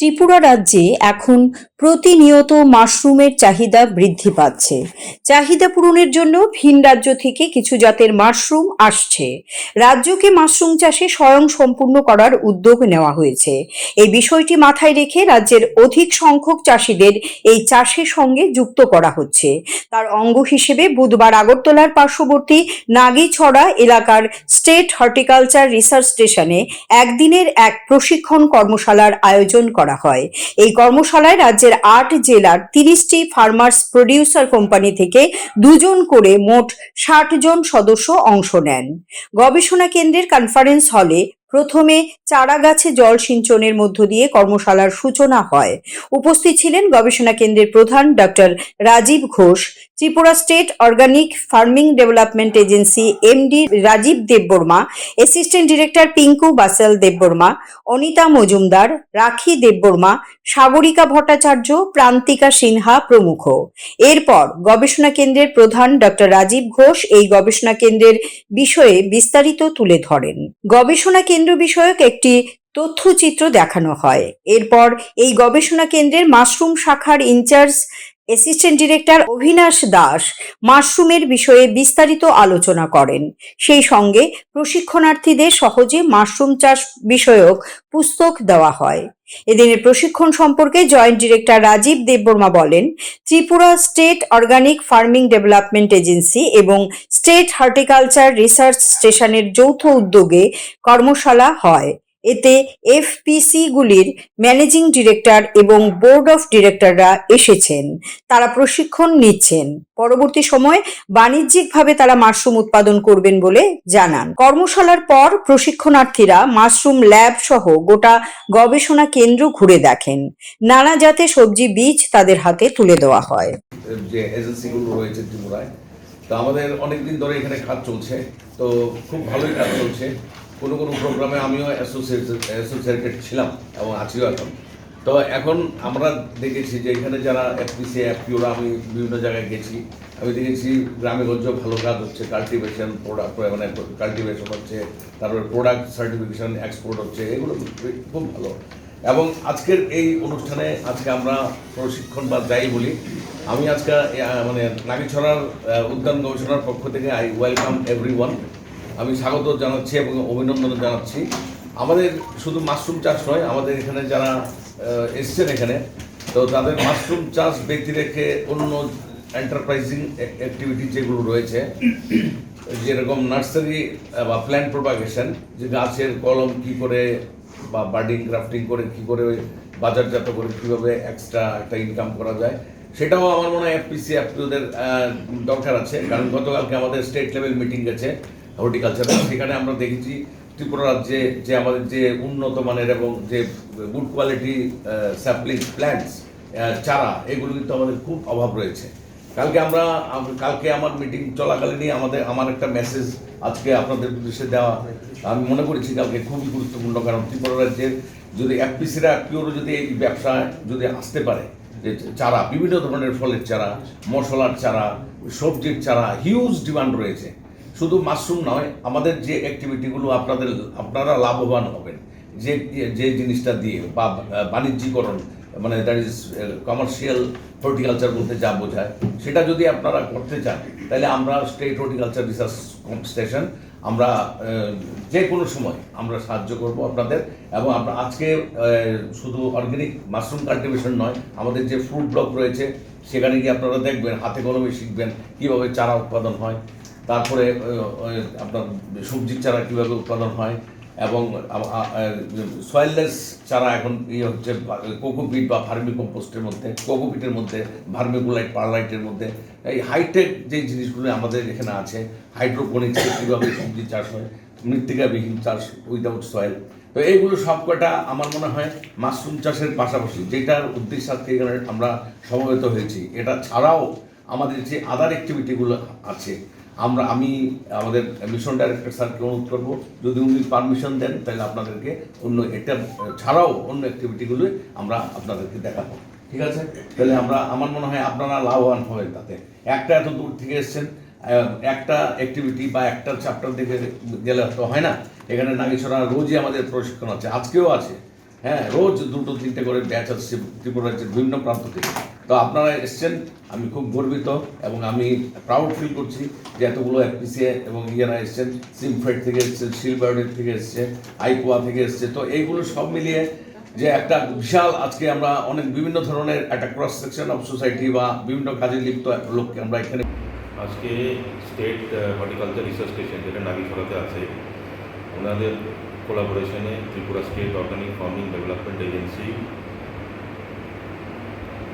ত্রিপুরা রাজ্যে এখন প্রতিনিয়ত মাশরুমের চাহিদা বৃদ্ধি পাচ্ছে। চাহিদা পূরণের জন্য ভিন রাজ্য থেকে কিছু জাতের মাশরুম আসছে। রাজ্যকে মাশরুম চাষে স্বয়ংসম্পূর্ণ করার উদ্যোগ নেওয়া হয়েছে। এই বিষয়টি মাথায় রেখে রাজ্যের অধিক সংখ্যক চাষিদের এই চাষের সঙ্গে যুক্ত করা হচ্ছে। তার অঙ্গ হিসেবে বুধবার আগরতলার পার্শ্ববর্তী নাগিছড়া এলাকার স্টেট হর্টিকালচার রিসার্চ স্টেশনে একদিনের এক প্রশিক্ষণ কর্মশালার আয়োজন করা হয়। এই কর্মশালায় রাজ্যের ৮ জেলার ৩০টি ফার্মার্স প্রডিউসার কোম্পানি থেকে ২ জন করে মোট ৬০ জন সদস্য অংশ নেন। গবেষণা কেন্দ্রের কনফারেন্স হলে প্রথমে চারা গাছে জল সিঞ্চনের মধ্য দিয়ে কর্মশালার সূচনা হয়। উপস্থিত ছিলেন গবেষণা কেন্দ্রের প্রধান doctor Rajib Ghosh, Tripura state organic farming development agency MD Rajib Debbarma, assistant director Pinku Basel Debbarma, Anita Majumdar, Rakhi Debbarma, Sagarika Bhattacharya, Prantika Sinha প্রমুখ। এরপর গবেষণা কেন্দ্রের প্রধান ডক্টর রাজীব ঘোষ এই গবেষণা কেন্দ্রের বিষয়ে বিস্তারিত তুলে ধরেন। গবেষণা কেন্দ্র বিষয়ক একটি তথ্যচিত্র দেখানো হয়। এরপর এই গবেষণা কেন্দ্রের মাশরুম শাখার in charge assistant director Abhinash Das মাশরুমের বিষয়ে বিস্তারিত আলোচনা করেন। সেই সঙ্গে প্রশিক্ষণার্থীদের সহজে মাশরুম চাষ বিষয়ক পুস্তক দেওয়া হয়। এদিনের প্রশিক্ষণ সম্পর্কে জয়েন্ট ডিরেক্টর রাজীব দেববর্মা বলেন, Tripura state organic farming development agency এবং স্টেট হর্টিকালচার রিসার্চ স্টেশনের যৌথ উদ্যোগে কর্মশালা হয়। এতে এফপিসি-গুলির ম্যানেজিং ডিরেক্টর এবং বোর্ড অফ ডিরেক্টররা এসেছেন। তারা প্রশিক্ষণ নিচ্ছেন। পরবর্তী সময়ে বাণিজ্যিকভাবে তারা মাশরুম উৎপাদন করবেন বলে জানান। কর্মশালার পর প্রশিক্ষণার্থীরা মাশরুম ল্যাব সহ গোটা গবেষণা কেন্দ্র ঘুরে দেখেন। নানা জাতের সবজি বীজ তাদের হাতে তুলে দেওয়া হয়। যে এজেন্সিগুলো রয়েছে ত্রিপুরায়, তো আমাদের অনেকদিন ধরে এখানে কাজ চলছে, তো খুব ভালোই কাজ চলছে। কোনো প্রোগ্রামে আমিও অ্যাসোসিয়েটেড ছিলাম এবং আছিও এখন। তো এখন আমরা দেখেছি যে এখানে যারা এফপিসি এফপিওরা, আমি বিভিন্ন জায়গায় গেছি, আমি দেখেছি গ্রামেগঞ্জ ভালো কাজ হচ্ছে, কাল্টিভেশন প্রোডাক্ট মানে কাল্টিভেশন হচ্ছে, তারপরে প্রোডাক্ট সার্টিফিকেশন এক্সপোর্ট হচ্ছে, এগুলো খুব ভালো। এবং আজকের এই অনুষ্ঠানে আজকে আমরা প্রশিক্ষণ বা যাই বলি, আমি আজকে মানে নাগিছড়ার উদ্যান গবেষণার পক্ষ থেকে আই ওয়েলকাম এভরিওয়ান, আমি স্বাগত জানাচ্ছি এবং অভিনন্দন জানাচ্ছি। আমাদের শুধু মাশরুম চাষ নয়, আমাদের এখানে যারা এসছেন এখানে, তো তাদের মাশরুম চাষ ব্যক্তি রেখে অন্য এন্টারপ্রাইজিং অ্যাক্টিভিটি যেগুলো রয়েছে, যেরকম নার্সারি বা প্ল্যান্ট প্রপাগেশন, যে গাছের কলম কী করে বা বার্ডিং গ্রাফটিং করে কী করে বাজারজাত করে কীভাবে এক্সট্রা একটা ইনকাম করা যায়, সেটাও আমার মনে হয় এফপিসি এফপিওদের দরকার আছে। কারণ গতকালকে আমাদের স্টেট লেভেল মিটিং গেছে হর্টিকালচার, সেখানে আমরা দেখেছি ত্রিপুরা রাজ্যে যে আমাদের যে উন্নত মানের এবং যে গুড কোয়ালিটি স্যাপলিং প্ল্যান্টস চারা, এগুলো কিন্তু আমাদের খুব অভাব রয়েছে। কালকে আমার মিটিং চলাকালীনই আমার একটা মেসেজ আজকে আপনাদের উদ্দেশ্যে দেওয়া আমি মনে করেছি কালকে খুবই গুরুত্বপূর্ণ। কারণ ত্রিপুরা রাজ্যের যদি এফপিসিরা এফপিওরও যদি এই ব্যবসায় যদি আসতে পারে, যে চারা, বিভিন্ন ধরনের ফলের চারা, মশলার চারা, সবজির চারা, হিউজ ডিমান্ড রয়েছে। শুধু মাশরুম নয়, আমাদের যে অ্যাক্টিভিটিগুলো আপনারা লাভবান হবেন যে জিনিসটা দিয়ে, বা বাণিজ্যিকরণ মানে দ্যাট ইজ কমার্শিয়াল হর্টিকালচার বলতে যা বোঝায়, সেটা যদি আপনারা করতে চান, তাহলে আমরা স্টেট হর্টিকালচার রিসার্চ স্টেশন আমরা যে কোনো সময় আমরা সাহায্য করব আপনাদের। এবং আমরা আজকে শুধু অর্গানিক মাশরুম কাল্টিভেশন নয়, আমাদের যে ফ্রুট ব্লক রয়েছে সেখানে গিয়ে আপনারা দেখবেন, হাতে কলমে শিখবেন কীভাবে চারা উৎপাদন হয়, তারপরে আপনার সবজির চারা কীভাবে উৎপাদন হয়, এবং সয়েললেস চারা এখন হচ্ছে কোকোপিট বা ভার্মি কম্পোস্টের মধ্যে, কোকোপিটের মধ্যে, ভার্মিকুলাইট পারলাইটের মধ্যে, এই হাইটেক যে জিনিসগুলো আমাদের এখানে আছে, হাইড্রোপনিক্সে কীভাবে সবজি চাষ হয়, মৃত্তিকাবিহীন চাষ উইদাউট সয়েল, তো এইগুলো সবকটা আমার মনে হয় মাশরুম চাষের পাশাপাশি, যেটার উদ্দেশ্য আজকে এখানে আমরা সমবেত হয়েছি, এটা ছাড়াও আমাদের যে আদার অ্যাক্টিভিটিগুলো আছে, আমি আমাদের মিশন ডাইরেক্টর স্যারকে অনুরোধ করবো, যদি উনি পারমিশন দেন তাহলে আপনাদেরকে অন্য এটা ছাড়াও অন্য অ্যাক্টিভিটিগুলো আমরা আপনাদেরকে দেখাবো। ঠিক আছে? তাহলে আমার মনে হয় আপনারা লাভবান হবেন তাতে। একটা এত দূর থেকে এসছেন, একটা অ্যাক্টিভিটি বা একটা চ্যাপ্টার দেখে গেলে তো হয় না। এখানে নাগিছড়া রোজই আমাদের প্রশিক্ষণ আছে, আজকেও আছে। হ্যাঁ, রোজ 2-3টে করে ব্যাচ আসছে ত্রিপুরা রাজ্যের বিভিন্ন প্রান্ত থেকে। তো আপনারা এসছেন, আমি খুব গর্বিত এবং আমি প্রাউড ফিল করছি যে এতগুলো এফপিসিএ এবং ইয়েরা এসছেন, সিমফেড থেকে এসছে, শিলবার্ডের থেকে এসছে, আইকোয়া থেকে এসছে। তো এইগুলো সব মিলিয়ে যে একটা বিশাল আজকে আমরা অনেক বিভিন্ন ধরনের একটা ক্রস সেকশন অফ সোসাইটি বা বিভিন্ন কাজে লিপ্ত লোককে আমরা এখানে আজকে স্টেট হর্টিকালচার রিসার্চ স্টেশন যেটা নাগিছড়াতে আছে, ওনাদের কোলাবোরেশনে Tripura state organic farming development agency,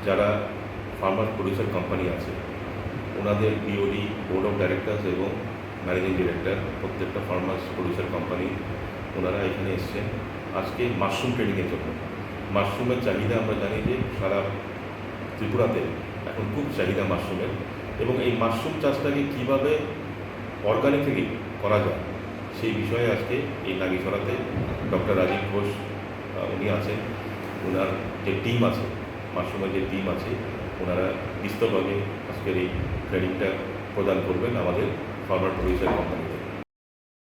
যারা ফার্মার প্রডিউসার কোম্পানি আছে, ওনাদের বিওডি, বোর্ড অফ ডাইরেক্টরস এবং ম্যানেজিং ডিরেক্টর প্রত্যেকটা ফার্মার্স প্রডিউসার কোম্পানি ওনারা এখানে এসছেন আজকে মাশরুম ট্রেডিংয়ের জন্য। মাশরুমের চাহিদা আমরা জানি যে সারা ত্রিপুরাতে এখন খুব চাহিদা মাশরুমের, এবং এই মাশরুম চাষটাকে কীভাবে অর্গানিকলি করা যায় সেই বিষয়ে আজকে এই নাগিছড়াতে ডক্টর রাজীব ঘোষ উনি আছেন, ওনার যে টিম আছে, মাশরুমের যে টিম আছে, ওনারা বিস্তরভাবে আজকের এই ট্রেনিংটা প্রদান করবেন আমাদের ফার্মার প্রডিউসার কোম্পানিতে।